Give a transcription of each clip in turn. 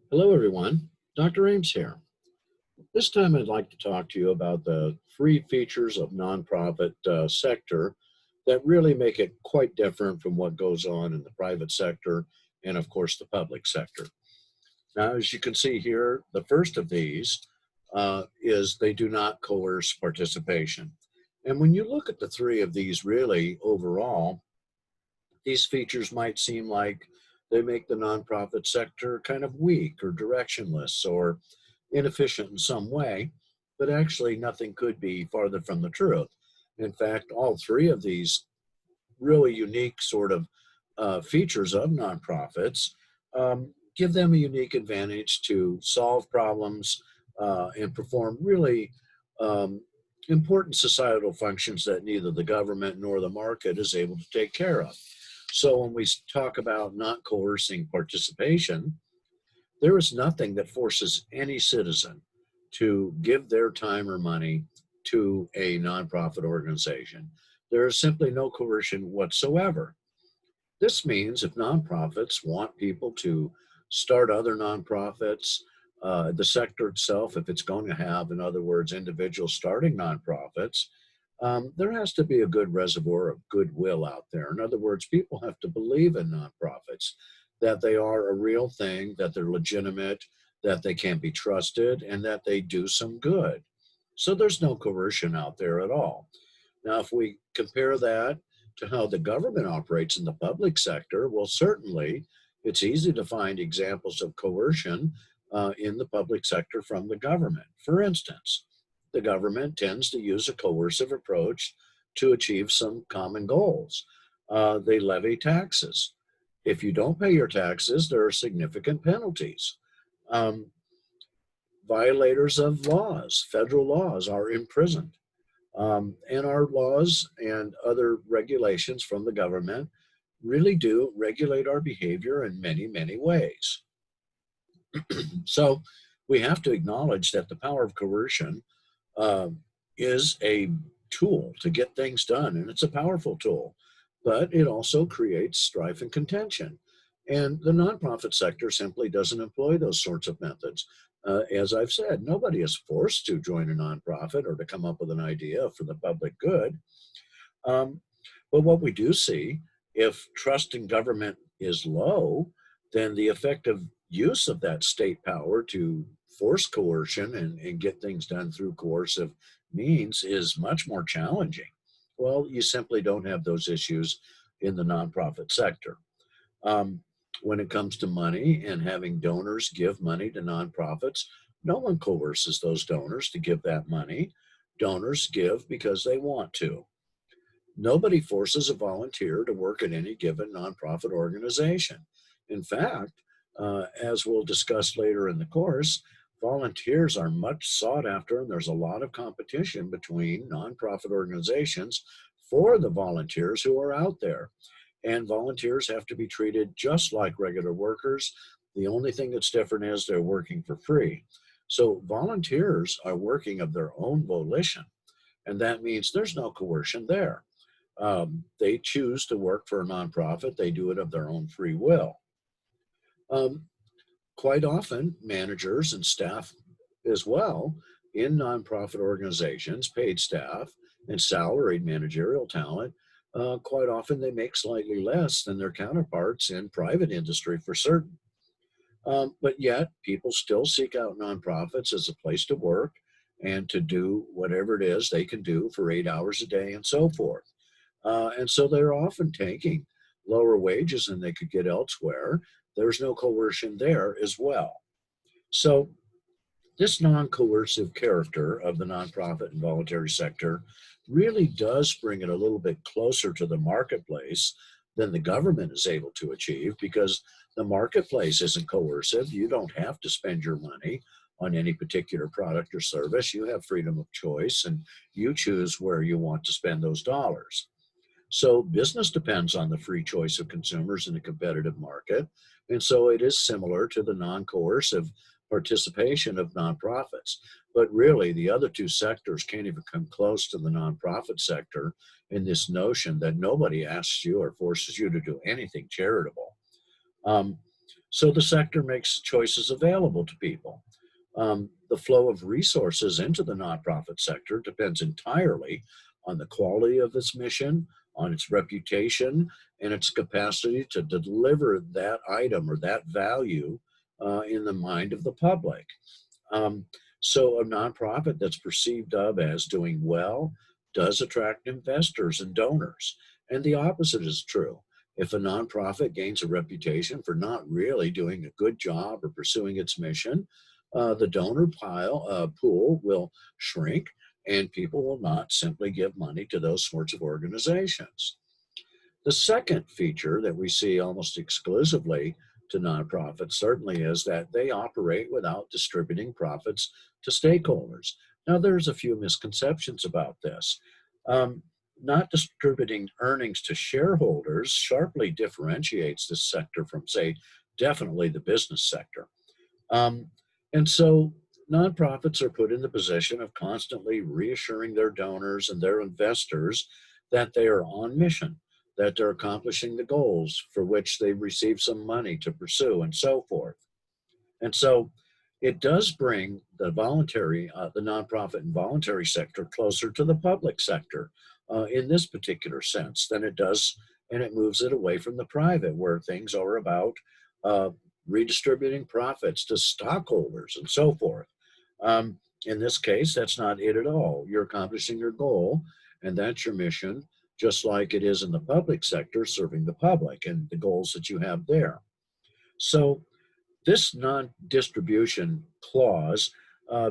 Hello, everyone. Dr. Ames here. This time, I'd like to talk to you about the three features of nonprofit sector that really make it quite different from what goes on in the private sector and, of course, the public sector. Now, as you can see here, the first of these is they do not coerce participation. And when you look at the three of these, really overall, these features might seem like they make the nonprofit sector kind of weak or directionless or inefficient in some way, but actually nothing could be farther from the truth. In fact, all three of these really unique sort of features of nonprofits give them a unique advantage to solve problems and perform really um, important societal functions that neither the government nor the market is able to take care of. So when we talk about not coercing participation, there is nothing that forces any citizen to give their time or money to a nonprofit organization. There is simply no coercion whatsoever. This means if nonprofits want people to start other nonprofits, the sector itself, if it's going to have, in other words, individuals starting nonprofits, there has to be a good reservoir of goodwill out there. In other words, people have to believe in nonprofits, that they are a real thing, that they're legitimate, that they can be trusted, and that they do some good. So there's no coercion out there at all. Now, if we compare that to how the government operates in the public sector, well, certainly it's easy to find examples of coercion in the public sector from the government. For instance, the government tends to use a coercive approach to achieve some common goals. They levy taxes. If you don't pay your taxes, there are significant penalties. Um, Violators of laws, federal laws, are imprisoned. And our laws and other regulations from the government really do regulate our behavior in many, many ways. So we have to acknowledge that the power of coercion uh, is a tool to get things done, and it's a powerful tool, but it also creates strife and contention. And the nonprofit sector simply doesn't employ those sorts of methods. As I've said, nobody is forced to join a nonprofit or to come up with an idea for the public good. Um, but what we do see, if trust in government is low, then the effective use of that state power to force coercion and get things done through coercive means is much more challenging. Well, you simply don't have those issues in the nonprofit sector. Um, when it comes to money and having donors give money to nonprofits, no one coerces those donors to give that money. Donors give because they want to. Nobody forces a volunteer to work at any given nonprofit organization. In fact, as we'll discuss later in the course, volunteers are much sought after, and there's a lot of competition between nonprofit organizations for the volunteers who are out there. And volunteers have to be treated just like regular workers. The only thing that's different is they're working for free. So volunteers are working of their own volition, and that means there's no coercion there. They choose to work for a nonprofit, they do it of their own free will. Um, Quite often, managers and staff as well in nonprofit organizations, paid staff and salaried managerial talent, quite often they make slightly less than their counterparts in private industry for certain. But yet, people still seek out nonprofits as a place to work and to do whatever it is they can do for 8 hours a day and so forth. And so they're often taking lower wages than they could get elsewhere. There's no coercion there as well. So, this non coercive character of the nonprofit and voluntary sector really does bring it a little bit closer to the marketplace than the government is able to achieve because the marketplace isn't coercive. You don't have to spend your money on any particular product or service. You have freedom of choice and you choose where you want to spend those dollars. So business depends on the free choice of consumers in a competitive market. And so it is similar to the non-coercive participation of nonprofits. But really, the other two sectors can't even come close to the nonprofit sector in this notion that nobody asks you or forces you to do anything charitable. Um, So the sector makes choices available to people. The flow of resources into the nonprofit sector depends entirely on the quality of its mission, on its reputation, and its capacity to deliver that item or that value in the mind of the public. Um, so a nonprofit that's perceived of as doing well does attract investors and donors. And the opposite is true. If a nonprofit gains a reputation for not really doing a good job or pursuing its mission, the donor pool will shrink and people will not simply give money to those sorts of organizations. The second feature that we see almost exclusively to nonprofits certainly is that they operate without distributing profits to stakeholders. Now, there's a few misconceptions about this. Um, Not distributing earnings to shareholders sharply differentiates this sector from, say, definitely the business sector. Um, and so nonprofits are put in the position of constantly reassuring their donors and their investors that they are on mission, that they're accomplishing the goals for which they receive some money to pursue, and so forth. And so it does bring the nonprofit and voluntary sector closer to the public sector in this particular sense than it does, and it moves it away from the private, where things are about uh, redistributing profits to stockholders and so forth. In this case, that's not it at all. You're accomplishing your goal, and that's your mission, just like it is in the public sector, serving the public and the goals that you have there. So this non-distribution clause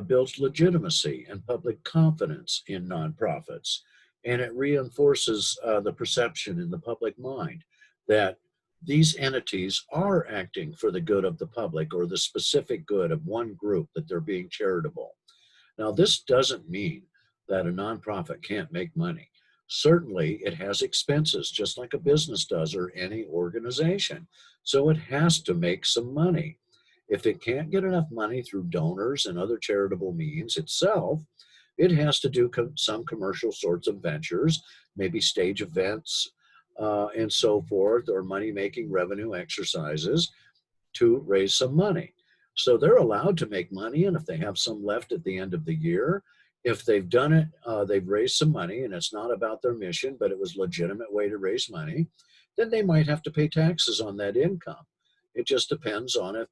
builds legitimacy and public confidence in nonprofits, and it reinforces the perception in the public mind that these entities are acting for the good of the public or the specific good of one group, that they're being charitable. Now, this doesn't mean that a nonprofit can't make money. Certainly, it has expenses, just like a business does or any organization. So it has to make some money. If it can't get enough money through donors and other charitable means itself, it has to do some commercial sorts of ventures, maybe stage events and so forth, or money making revenue exercises to raise some money. So they're allowed to make money, and if they have some left at the end of the year, if they've done it, they've raised some money, and it's not about their mission, but it was a legitimate way to raise money, then they might have to pay taxes on that income. It just depends on if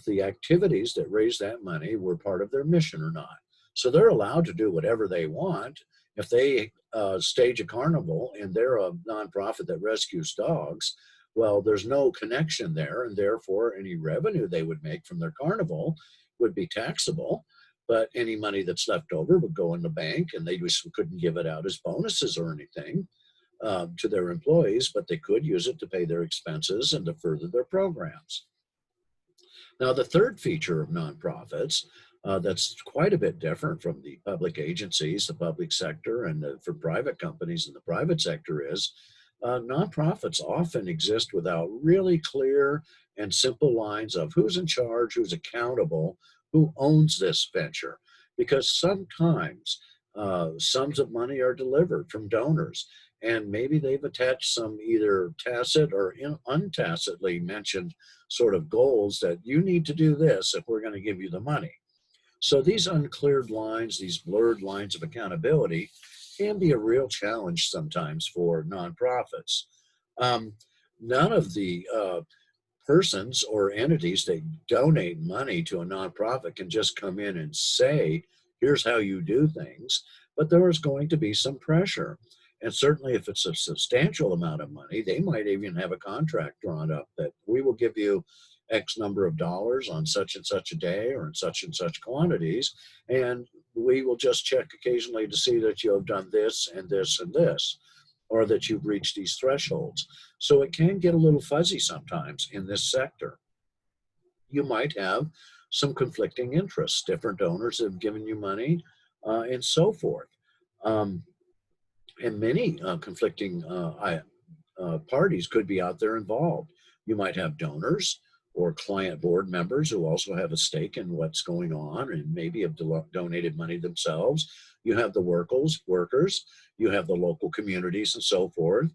the activities that raised that money were part of their mission or not. So they're allowed to do whatever they want. If they stage a carnival and they're a nonprofit that rescues dogs, well, there's no connection there, and therefore any revenue they would make from their carnival would be taxable. But any money that's left over would go in the bank, and they just couldn't give it out as bonuses or anything to their employees, but they could use it to pay their expenses and to further their programs. Now, the third feature of nonprofits that's quite a bit different from the public agencies, the public sector, and for private companies in the private sector is nonprofits often exist without really clear and simple lines of who's in charge, who's accountable, who owns this venture. Because sometimes sums of money are delivered from donors, and maybe they've attached some either tacit or untacitly mentioned sort of goals that you need to do this if we're going to give you the money. So these uncleared lines, these blurred lines of accountability, can be a real challenge sometimes for nonprofits. Um, None of the persons or entities that donate money to a nonprofit can just come in and say, here's how you do things, but there is going to be some pressure. And certainly, if it's a substantial amount of money, they might even have a contract drawn up that we will give you X number of dollars on such and such a day or in such and such quantities. And we will just check occasionally to see that you have done this and this and this, or that you've reached these thresholds. So it can get a little fuzzy sometimes in this sector. You might have some conflicting interests, different donors have given you money, and so forth. Um, and many conflicting parties could be out there involved. You might have donors or client board members who also have a stake in what's going on and maybe have donated money themselves. You have the workers, you have the local communities and so forth.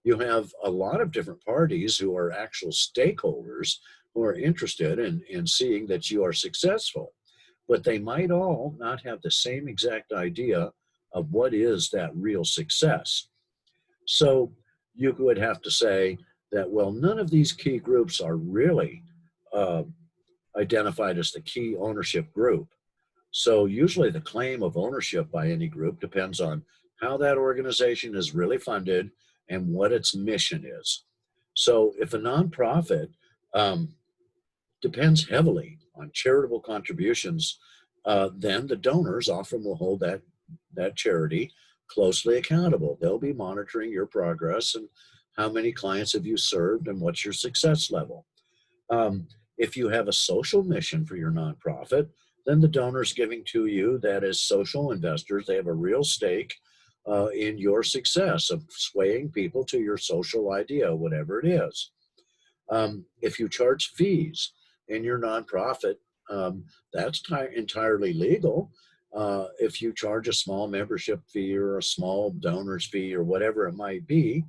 You have a lot of different parties who are actual stakeholders who are interested in seeing that you are successful, but they might all not have the same exact idea of what is that real success. So you would have to say that, well, none of these key groups are really uh, identified as the key ownership group. So usually the claim of ownership by any group depends on how that organization is really funded and what its mission is. So if a nonprofit um, depends heavily on charitable contributions, then the donors often will hold that charity closely accountable. They'll be monitoring your progress and how many clients have you served and what's your success level. Um, if you have a social mission for your nonprofit, then the donors giving to you, that is social investors, they have a real stake in your success of swaying people to your social idea, whatever it is. If you charge fees in your nonprofit, that's entirely legal. If you charge a small membership fee or a small donor's fee or whatever it might be,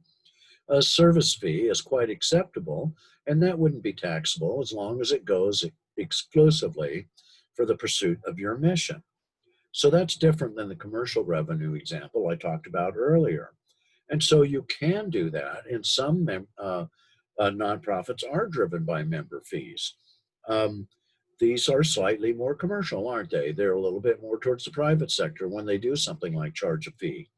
a service fee is quite acceptable, and that wouldn't be taxable as long as it goes exclusively for the pursuit of your mission. So that's different than the commercial revenue example I talked about earlier. And so you can do that. And some nonprofits are driven by member fees. Um, these are slightly more commercial, aren't they? They're a little bit more towards the private sector when they do something like charge a fee.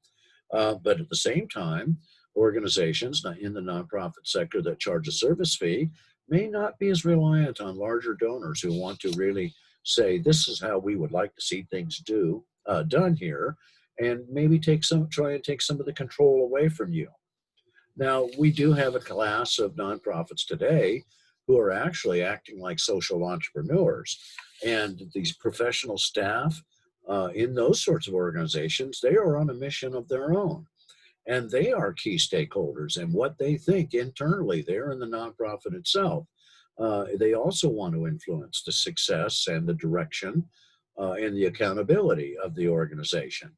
But at the same time, organizations in the nonprofit sector that charge a service fee may not be as reliant on larger donors who want to really say, this is how we would like to see things done here, and maybe try and take some of the control away from you. Now, we do have a class of nonprofits today who are actually acting like social entrepreneurs. And these professional staff in those sorts of organizations, they are on a mission of their own. And they are key stakeholders and what they think internally there in the nonprofit itself. They also want to influence the success and the direction and the accountability of the organization.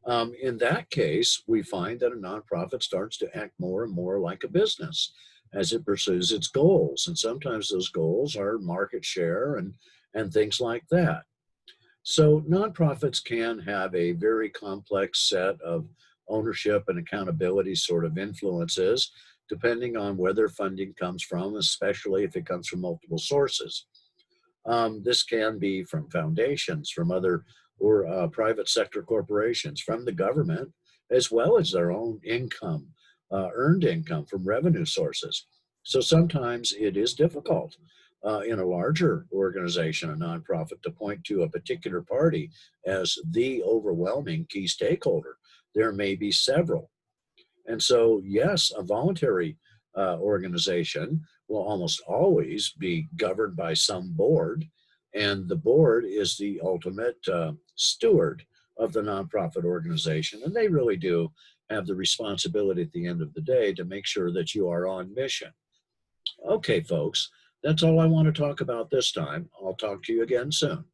In that case, we find that a nonprofit starts to act more and more like a business as it pursues its goals. And sometimes those goals are market share and things like that. So nonprofits can have a very complex set of ownership and accountability sort of influences, depending on where their funding comes from, especially if it comes from multiple sources. This can be from foundations, from other or private sector corporations, from the government, as well as their own income, earned income from revenue sources. So sometimes it is difficult in a larger organization, a nonprofit, to point to a particular party as the overwhelming key stakeholder. There may be several. And so, yes, a voluntary organization will almost always be governed by some board, and the board is the ultimate steward of the nonprofit organization. And they really do have the responsibility at the end of the day to make sure that you are on mission. Okay, folks, that's all I want to talk about this time. I'll talk to you again soon.